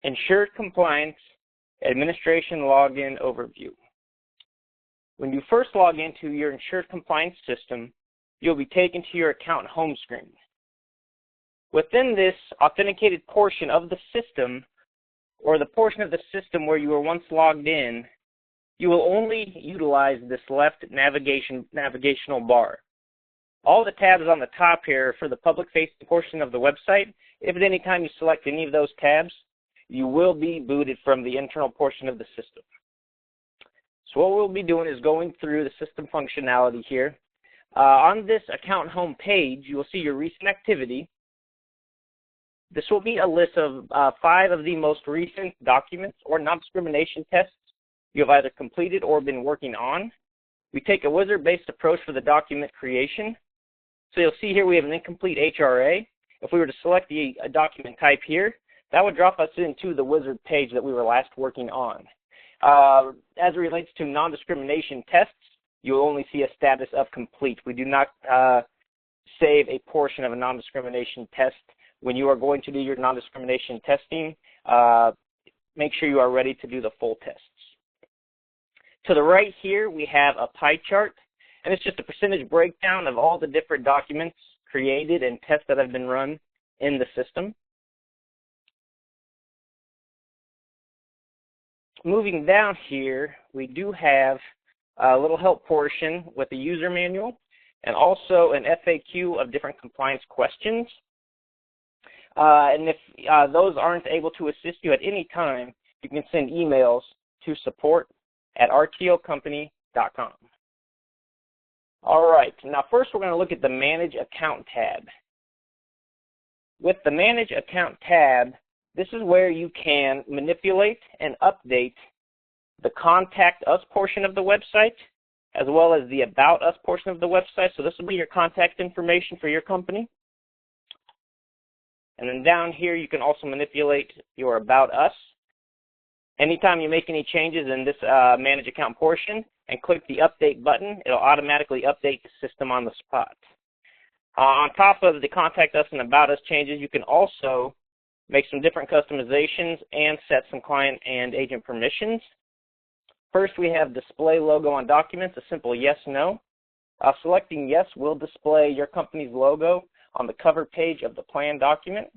Insured Compliance Administration Login Overview. When you first log into your Insured Compliance system, you'll be taken to your account home screen. Within this authenticated portion of the system, or the portion of the system where you were once logged in, you will only utilize this left navigational bar. All the tabs on the top here are for the public-facing portion of the website. If at any time you select any of those tabs, you will be booted from the internal portion of the system. So what we'll be doing is going through the system functionality here. On this account home page, you will see your recent activity. This will be a list of 5 of the most recent documents or non-discrimination tests you have either completed or been working on. We take a wizard-based approach for the document creation. So you'll see here we have an incomplete HRA. If we were to select the document type here, that would drop us into the wizard page that we were last working on. As it relates to non-discrimination tests, you will only see a status of complete. We do not save a portion of a non-discrimination test. When you are going to do your non-discrimination testing, make sure you are ready to do the full tests. To the right here, we have a pie chart, and it's just a percentage breakdown of all the different documents created and tests that have been run in the system. Moving down here, we do have a little help portion with the user manual and also an FAQ of different compliance questions. And if those aren't able to assist you at any time, you can send emails to support@rtocompany.com. All right, now first we're going to look at the Manage Account tab. With the Manage Account tab, this is where you can manipulate and update the Contact Us portion of the website, as well as the About Us portion of the website. So this will be your contact information for your company. And then down here, you can also manipulate your About Us. Anytime you make any changes in this Manage Account portion and click the Update button, it'll automatically update the system on the spot. On top of the Contact Us and About Us changes, you can also make some different customizations and set some client and agent permissions. First, we have Display Logo on Documents, a simple yes/no. Selecting yes will display your company's logo on the cover page of the plan document,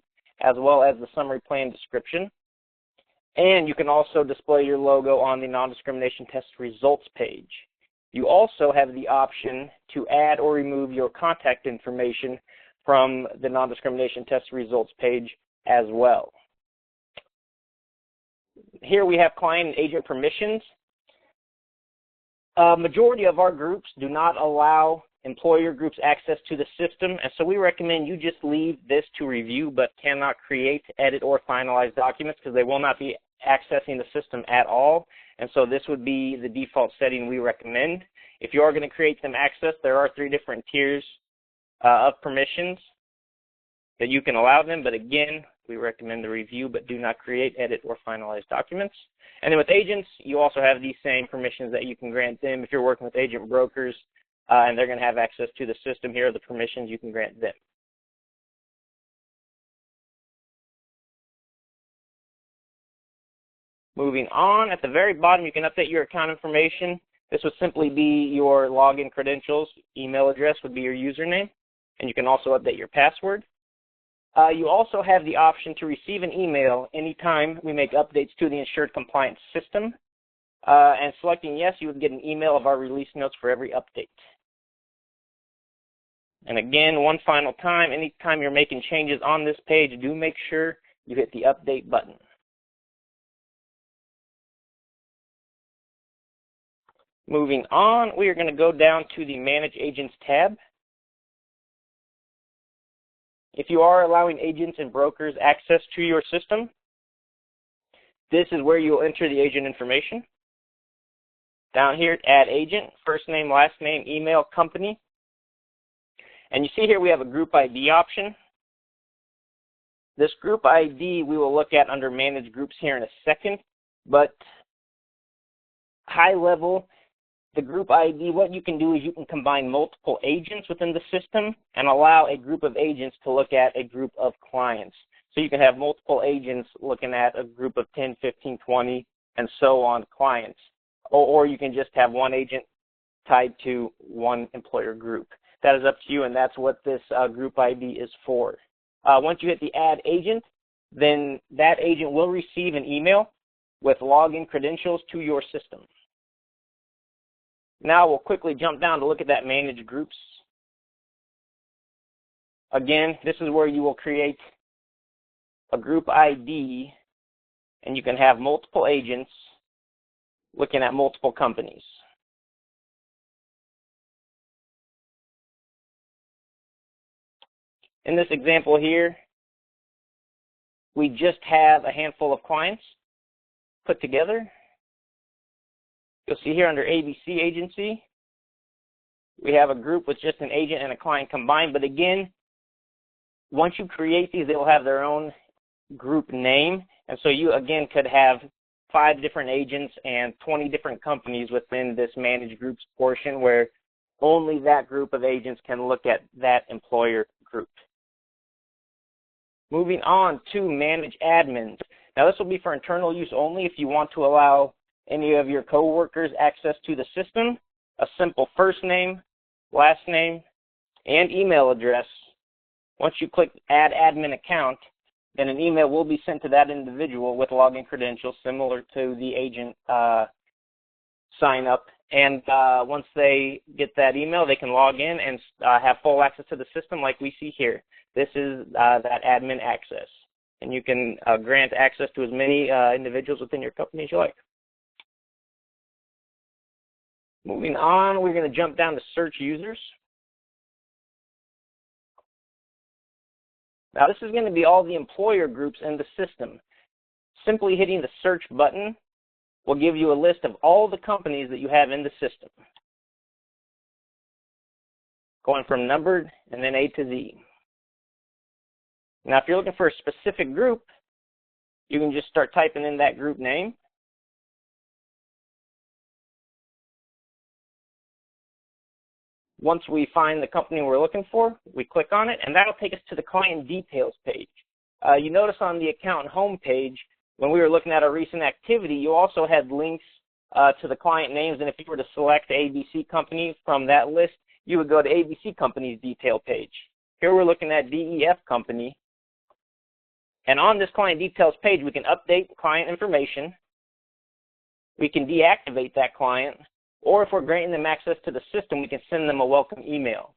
as well as the summary plan description. And you can also display your logo on the non-discrimination test results page. You also have the option to add or remove your contact information from the non-discrimination test results page as well. Here we have client and agent permissions. Majority of our groups do not allow employer groups access to the system, and so we recommend you just leave this to review but cannot create, edit, or finalize documents because they will not be accessing the system at all, and so this would be the default setting we recommend. If you are going to create them access, there are 3 different tiers of permissions that you can allow them, but again, we recommend the review but do not create, edit, or finalize documents. And then with agents, you also have these same permissions that you can grant them. If you're working with agent brokers and they're going to have access to the system, here are the permissions you can grant them. Moving on, at the very bottom, you can update your account information. This would simply be your login credentials. Email address would be your username, and you can also update your password. You also have the option to receive an email anytime we make updates to the Insured Compliance system. And selecting yes, you would get an email of our release notes for every update. And again, one final time, anytime you're making changes on this page, do make sure you hit the update button. Moving on, we are going to go down to the Manage Agents tab. If you are allowing agents and brokers access to your system, this is where you will enter the agent information. Down here, add agent, first name, last name, email, company. And you see here we have a group ID option. This group ID we will look at under Manage Groups here in a second, but high level, the group ID, what you can do is you can combine multiple agents within the system and allow a group of agents to look at a group of clients. So you can have multiple agents looking at a group of 10, 15, 20, and so on clients. Or you can just have one agent tied to one employer group. That is up to you, and that's what this group ID is for. Once you hit the add agent, then that agent will receive an email with login credentials to your system. Now we'll quickly jump down to look at that manage groups. Again, this is where you will create a group ID, and you can have multiple agents looking at multiple companies. In this example here, we just have a handful of clients put together. You'll see here under ABC Agency, we have a group with just an agent and a client combined. But again, once you create these, they will have their own group name. And so you, again, could have 5 different agents and 20 different companies within this manage groups portion where only that group of agents can look at that employer group. Moving on to manage admins. Now this will be for internal use only. If you want to allow any of your coworkers access to the system, a simple first name, last name, and email address. Once you click add admin account, then an email will be sent to that individual with login credentials similar to the agent sign up. And once they get that email, they can log in and have full access to the system like we see here. This is that admin access. And you can grant access to as many individuals within your company as you like. Moving on, we're going to jump down to search users. Now this is going to be all the employer groups in the system. Simply hitting the search button will give you a list of all the companies that you have in the system, going from numbered and then A to Z. Now if you're looking for a specific group, you can just start typing in that group name. Once we find the company we're looking for, we click on it, and that'll take us to the client details page. You notice on the account home page, when we were looking at our recent activity, you also had links to the client names, and if you were to select ABC company from that list, you would go to ABC company's detail page. Here we're looking at DEF company, and on this client details page, we can update client information, we can deactivate that client, or if we're granting them access to the system, we can send them a welcome email.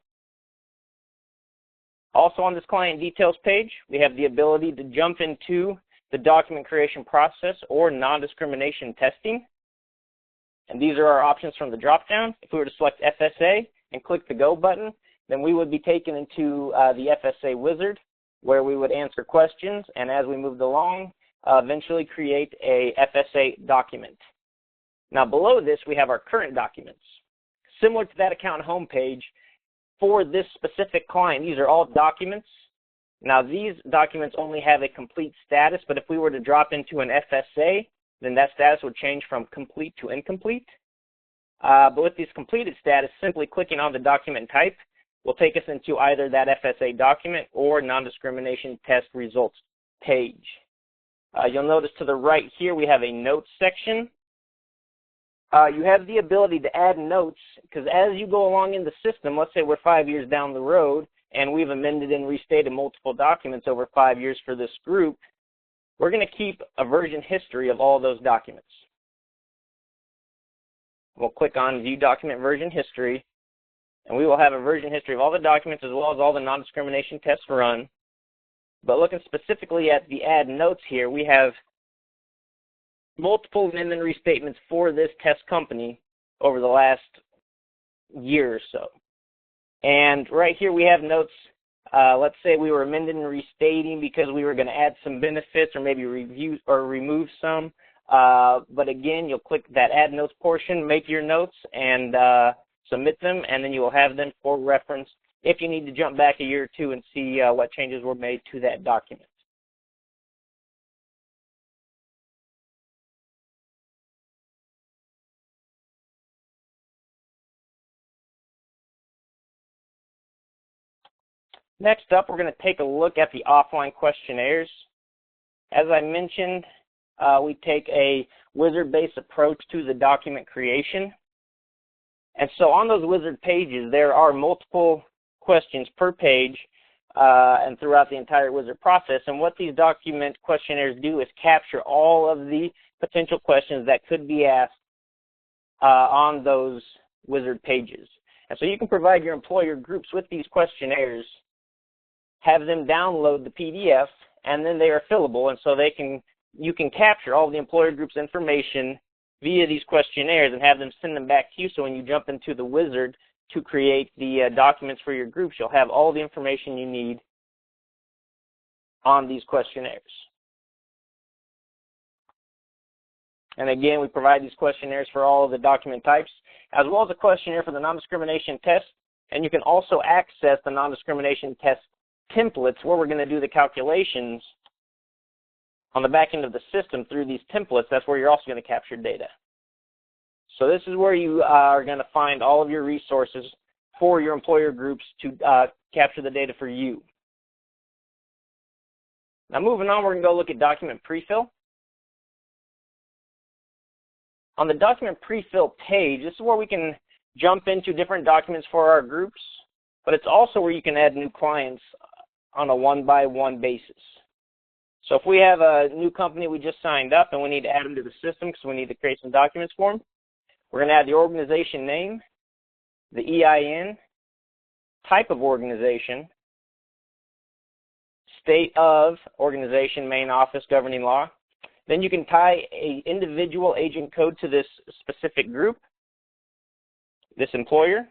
Also on this client details page, we have the ability to jump into the document creation process or non-discrimination testing. And these are our options from the drop-down. If we were to select FSA and click the Go button, then we would be taken into the FSA wizard where we would answer questions, and as we moved along, eventually create a FSA document. Now below this, we have our current documents. Similar to that account homepage, for this specific client, these are all documents. Now these documents only have a complete status, but if we were to drop into an FSA, then that status would change from complete to incomplete. But with this completed status, simply clicking on the document type will take us into either that FSA document or non-discrimination test results page. You'll notice to the right here, we have a notes section. You have the ability to add notes because as you go along in the system, let's say we're 5 years down the road and we've amended and restated multiple documents over 5 years for this group, we're going to keep a version history of all those documents. We'll click on View Document Version History, and we will have a version history of all the documents as well as all the non-discrimination tests run. But looking specifically at the Add Notes here, we have multiple amendment restatements for this test company over the last year or so. And right here we have notes. Let's say we were amending and restating because we were going to add some benefits or maybe review or remove some. But again, you'll click that Add Notes portion, make your notes, and submit them, and then you will have them for reference if you need to jump back a year or two and see what changes were made to that document. Next up, we're going to take a look at the offline questionnaires. As I mentioned, we take a wizard-based approach to the document creation. And so on those wizard pages, there are multiple questions per page and throughout the entire wizard process. And what these document questionnaires do is capture all of the potential questions that could be asked on those wizard pages. And so you can provide your employer groups with these questionnaires, have them download the PDF, and then they are fillable. And so you can capture all the employer group's information via these questionnaires and have them send them back to you. So when you jump into the wizard to create the documents for your groups, you'll have all the information you need on these questionnaires. And again, we provide these questionnaires for all of the document types, as well as a questionnaire for the non-discrimination test. And you can also access the non-discrimination test templates where we're going to do the calculations on the back end of the system through these templates. That's where you're also going to capture data. So this is where you are going to find all of your resources for your employer groups to capture the data for you. Now moving on, we're going to go look at document prefill. On the document prefill page, this is where we can jump into different documents for our groups, but it's also where you can add new clients on a one-by-one basis. So if we have a new company we just signed up and we need to add them to the system because we need to create some documents for them, we're going to add the organization name, the EIN, type of organization, state of organization, main office, governing law. Then you can tie an individual agent code to this specific group, this employer,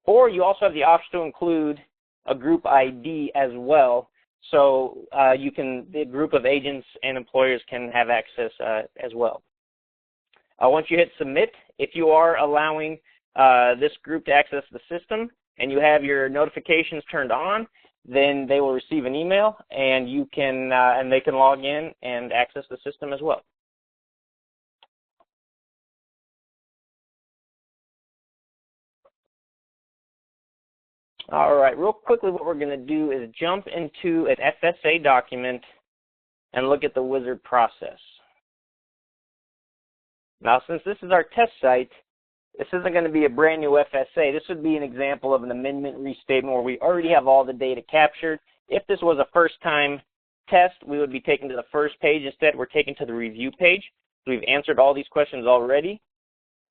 or you also have the option to include a group ID as well. So the group of agents and employers can have access as well. Once you hit submit, if you are allowing this group to access the system and you have your notifications turned on, then they will receive an email and they can log in and access the system as well. All right, real quickly what we're going to do is jump into an FSA document and look at the wizard process. Now, since this is our test site, this isn't going to be a brand new FSA. This would be an example of an amendment restatement where we already have all the data captured. If this was a first-time test, we would be taken to the first page. Instead, we're taken to the review page. We've answered all these questions already.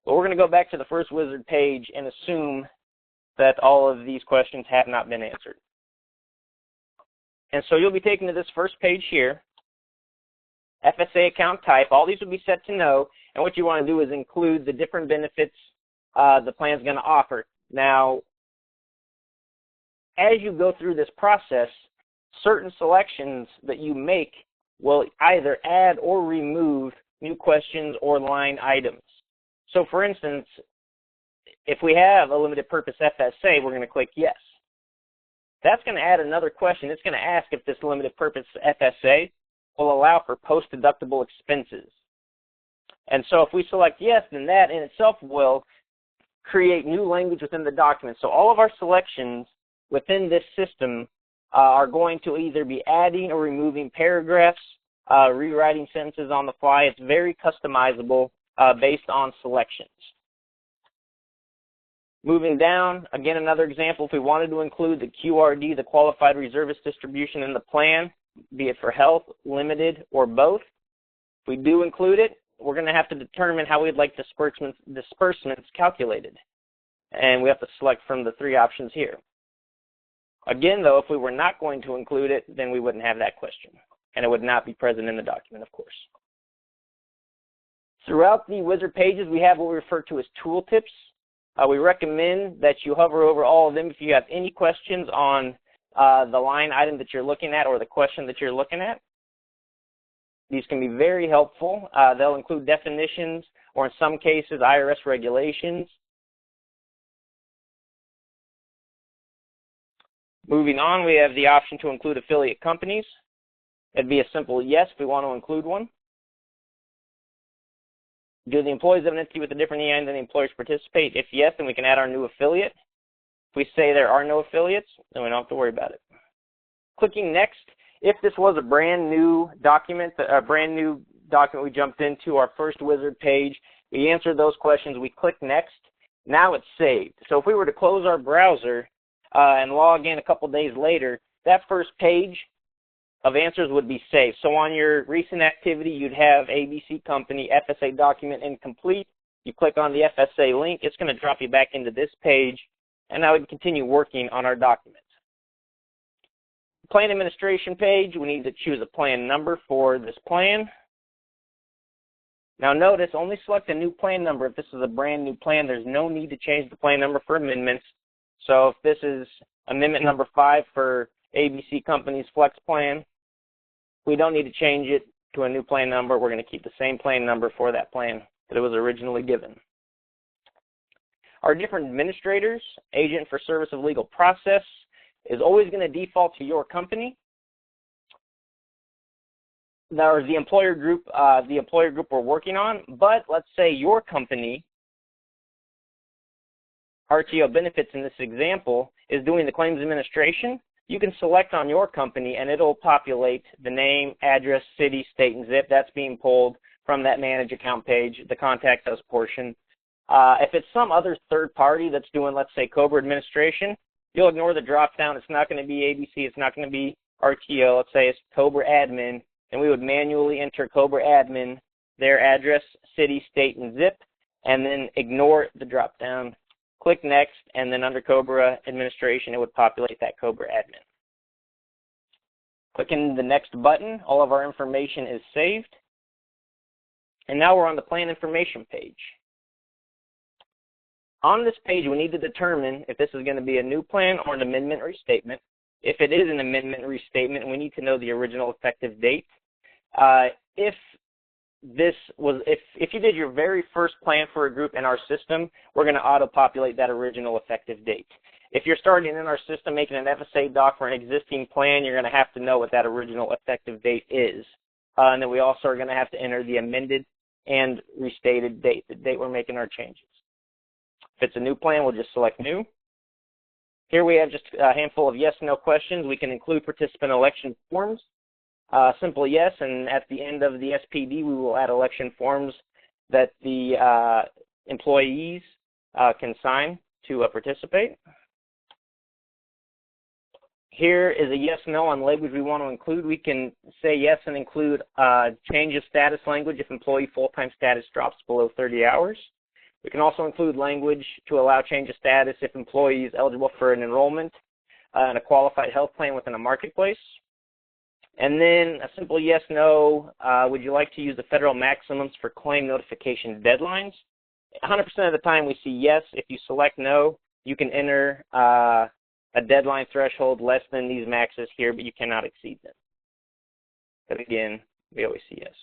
But we're going to go back to the first wizard page and assume that all of these questions have not been answered. And so you'll be taken to this first page here, FSA account type. All these will be set to no, and what you want to do is include the different benefits the plan is going to offer. Now, as you go through this process, certain selections that you make will either add or remove new questions or line items. So for instance, if we have a limited purpose FSA, we're going to click yes. That's going to add another question. It's going to ask if this limited purpose FSA will allow for post-deductible expenses. And so if we select yes, then that in itself will create new language within the document. So all of our selections within this system are going to either be adding or removing paragraphs, rewriting sentences on the fly. It's very customizable based on selections. Moving down, again, another example, if we wanted to include the QRD, the Qualified Reservist Distribution in the plan, be it for health, limited, or both, if we do include it, we're going to have to determine how we'd like disbursements calculated. And we have to select from the three options here. Again, though, if we were not going to include it, then we wouldn't have that question. And it would not be present in the document, of course. Throughout the wizard pages, we have what we refer to as tooltips. We recommend that you hover over all of them if you have any questions on the line item that you're looking at or the question that you're looking at. These can be very helpful. They'll include definitions or in some cases IRS regulations. Moving on, we have the option to include affiliate companies. It'd be a simple yes if we want to include one. Do the employees of an entity with a different EIN than the employers participate? If yes, then we can add our new affiliate. If we say there are no affiliates, then we don't have to worry about it. Clicking next If this was a brand new document we jumped into, our first wizard page, we answered those questions, we click next, now it's saved. So if we were to close our browser and log in a couple days later, that first page of answers would be saved. So on your recent activity, you'd have ABC Company FSA document incomplete. You click on the FSA link, it's going to drop you back into this page, and now we can continue working on our document. Plan administration page, we need to choose a plan number for this plan. Now notice, only select a new plan number if this is a brand new plan. There's no need to change the plan number for amendments. So if this is amendment number 5 for ABC Company's Flex Plan, we don't need to change it to a new plan number. We're going to keep the same plan number for that plan that it was originally given. Our different administrators, agent for service of legal process, is always going to default to your company. There's the employer group we're working on, but let's say your company, RTO Benefits in this example, is doing the claims administration. You can select on your company and it'll populate the name, address, city, state, and zip. That's being pulled from that manage account page, the contact us portion. If it's some other third party that's doing, let's say, COBRA administration, you'll ignore the drop down. It's not going to be ABC. It's not going to be RTO. Let's say it's COBRA admin, and we would manually enter COBRA admin, their address, city, state, and zip, and then ignore the drop down. Click next, and then under COBRA administration, it would populate that COBRA admin. Clicking the next button, all of our information is saved. And now we're on the plan information page. On this page, we need to determine if this is going to be a new plan or an amendment restatement. If it is an amendment restatement, we need to know the original effective date. If you did your very first plan for a group in our system, we're going to auto-populate that original effective date. If you're starting in our system making an FSA doc for an existing plan, you're going to have to know what that original effective date is. And then we also are going to have to enter the amended and restated date, the date we're making our changes. If it's a new plan, we'll just select new. Here we have just a handful of yes/no questions. We can include participant election forms. Simple yes, and at the end of the SPD, we will add election forms that the employees can sign to participate. Here is a yes/no on language we want to include. We can say yes and include change of status language if employee full-time status drops below 30 hours. We can also include language to allow change of status if employee is eligible for an enrollment in a qualified health plan within a marketplace. And then a simple yes/no, would you like to use the federal maximums for claim notification deadlines? 100% of the time we see yes. If you select no, you can enter a deadline threshold less than these maxes here, but you cannot exceed them. But again, we always see yes.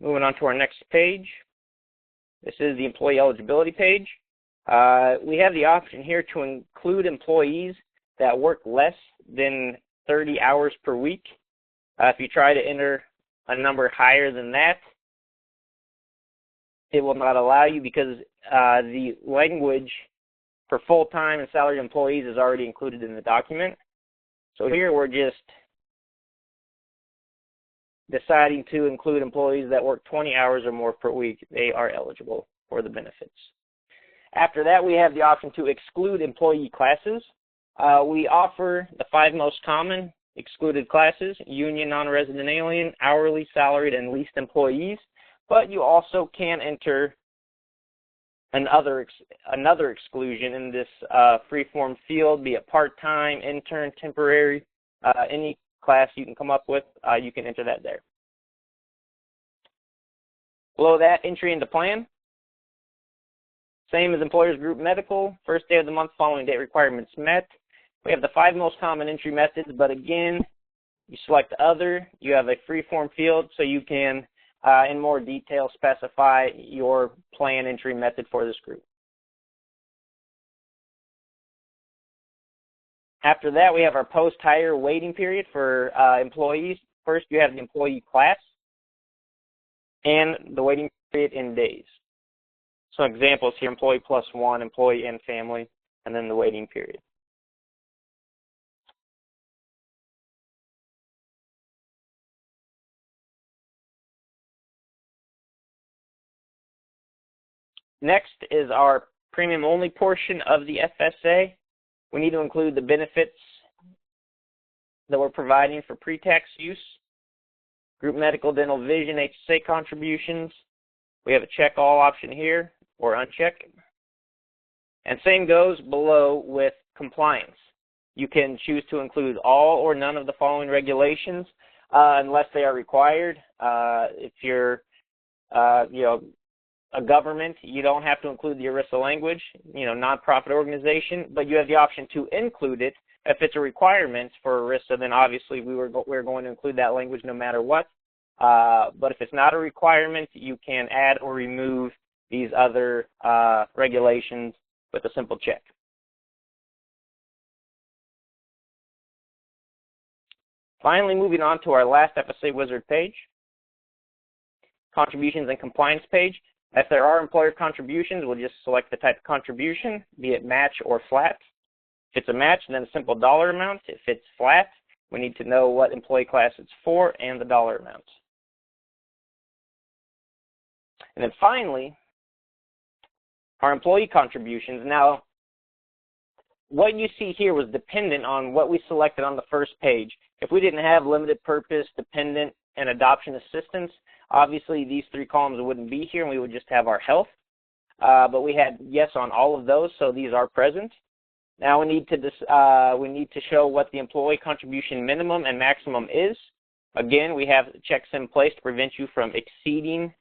Moving on to our next page. This is the employee eligibility page. We have the option here to include employees that work less than 30 hours per week. If you try to enter a number higher than that, it will not allow you because the language for full-time and salaried employees is already included in the document. So here we're just deciding to include employees that work 20 hours or more per week. They are eligible for the benefits. After that, we have the option to exclude employee classes. We offer the 5 most common excluded classes: union, non-resident alien, hourly, salaried, and leased employees. But you also can enter another exclusion in this free-form field, be it part-time, intern, temporary, any class you can come up with, you can enter that there. Below that, entry into plan. Same as employers group medical, first day of the month following date requirements met. We have the 5 most common entry methods, but again, you select other, you have a free-form field, so you can, in more detail, specify your plan entry method for this group. After that, we have our post-hire waiting period for employees. First, you have the employee class. and the waiting period in days. So examples here, employee plus one, employee and family, and then the waiting period. Next is our premium only portion of the FSA. We need to include the benefits that we're providing for pre-tax use, group medical, dental, vision, HSA contributions. We have a check all option here, or uncheck. And same goes below with compliance. You can choose to include all or none of the following regulations unless they are required. If you're a government, you don't have to include the ERISA language, nonprofit organization, but you have the option to include it. If it's a requirement for ERISA, then obviously we're going to include that language no matter what. But if it's not a requirement, you can add or remove these other regulations with a simple check. Finally, moving on to our last FSA Wizard page, contributions and compliance page. If there are employer contributions, we'll just select the type of contribution, be it match or flat. If it's a match, then a simple dollar amount. If it's flat, we need to know what employee class it's for and the dollar amount. And then finally, our employee contributions. Now, what you see here was dependent on what we selected on the first page. If we didn't have limited purpose, dependent, and adoption assistance, obviously these three columns wouldn't be here and we would just have our health. But we had yes on all of those, so these are present. Now we need to show what the employee contribution minimum and maximum is. Again, we have checks in place to prevent you from exceeding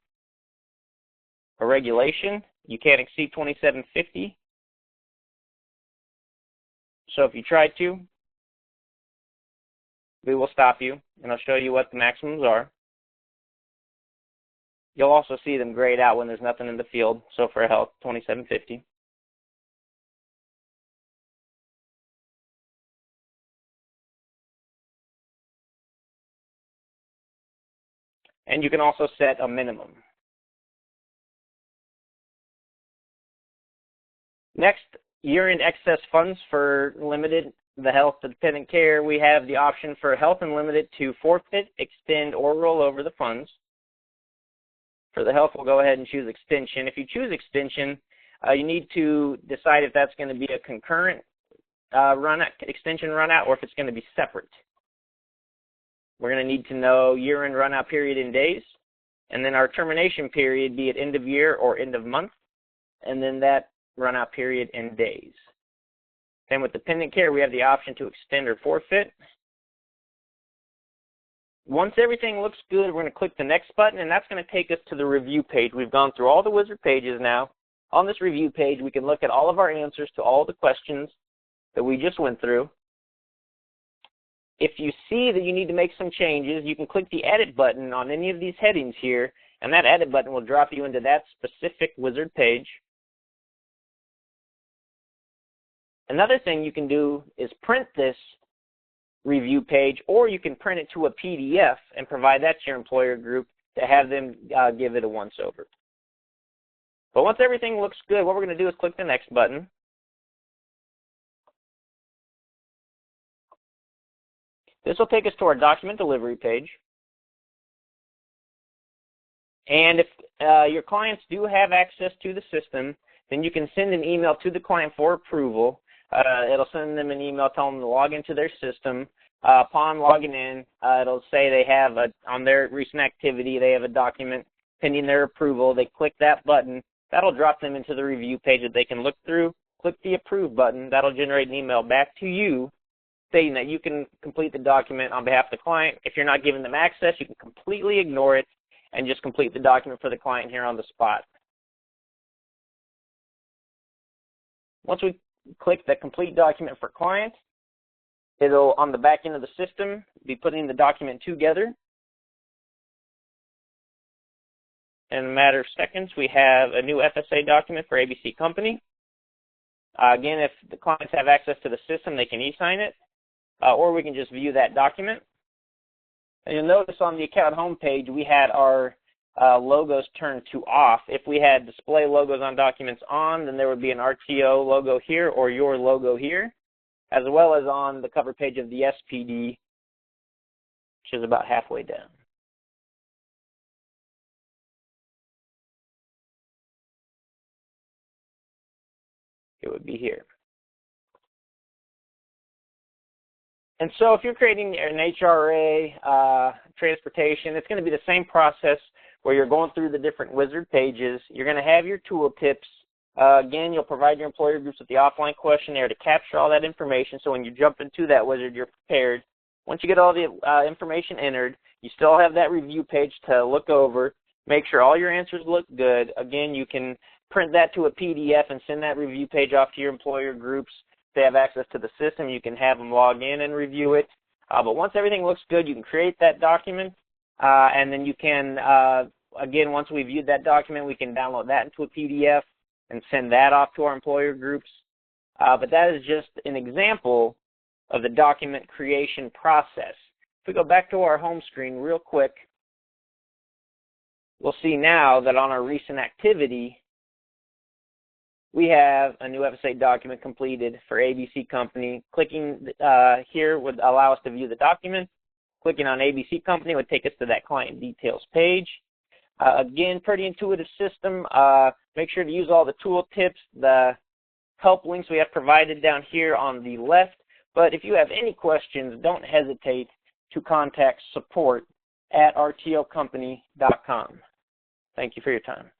a regulation. You can't exceed $27.50. So if you try to, we will stop you, and I'll show you what the maximums are. You'll also see them grayed out when there's nothing in the field. So for health, $27.50. And you can also set a minimum. Next, year-end excess funds for limited, the health, the dependent care. We have the option for health and limited to forfeit, extend, or roll over the funds. For the health, we'll go ahead and choose extension. If you choose extension, you need to decide if that's going to be a concurrent extension run-out or if it's going to be separate. We're going to need to know year-end run-out period in days, and then our termination period, be it end of year or end of month, and then that run-out period in days. Then with dependent care, we have the option to extend or forfeit. Once everything looks good, we're going to click the next button, and that's going to take us to the review page. We've gone through all the wizard pages now. On this review page, we can look at all of our answers to all the questions that we just went through. If you see that you need to make some changes, you can click the edit button on any of these headings here, and that edit button will drop you into that specific wizard page. Another thing you can do is print this review page, or you can print it to a PDF and provide that to your employer group to have them give it a once-over. But once everything looks good, what we're going to do is click the next button. This will take us to our document delivery page. And if your clients do have access to the system, then you can send an email to the client for approval. It'll send them an email telling them to log into their system. Upon logging in, it'll say they have on their recent activity, they have a document pending their approval. They click that button. That'll drop them into the review page that they can look through. Click the approve button. That'll generate an email back to you stating that you can complete the document on behalf of the client. If you're not giving them access, you can completely ignore it and just complete the document for the client here on the spot. Once we click the complete document for client, it'll, on the back end of the system, be putting the document together. In a matter of seconds, we have a new FSA document for ABC Company. Again, if the clients have access to the system, they can e-sign it, or we can just view that document. And you'll notice on the account homepage, we had our logos turned to off. If we had display logos on documents on, then there would be an RTO logo here or your logo here, as well as on the cover page of the SPD, which is about halfway down. It would be here. And so if you're creating an HRA, transportation, it's going to be the same process where you're going through the different wizard pages. You're going to have your tooltips. Again, you'll provide your employer groups with the offline questionnaire to capture all that information, so when you jump into that wizard, you're prepared. Once you get all the information entered, you still have that review page to look over, make sure all your answers look good. Again, you can print that to a PDF and send that review page off to your employer groups. If they have access to the system, you can have them log in and review it. But once everything looks good, you can create that document, and then you can, again, once we viewed that document, we can download that into a PDF and send that off to our employer groups. But that is just an example of the document creation process. If we go back to our home screen real quick, we'll see now that on our recent activity, we have a new FSA document completed for ABC Company. Clicking here would allow us to view the document. Clicking on ABC Company would take us to that client details page. Again, pretty intuitive system. Make sure to use all the tool tips, the help links we have provided down here on the left. But if you have any questions, don't hesitate to contact support@rtocompany.com. Thank you for your time.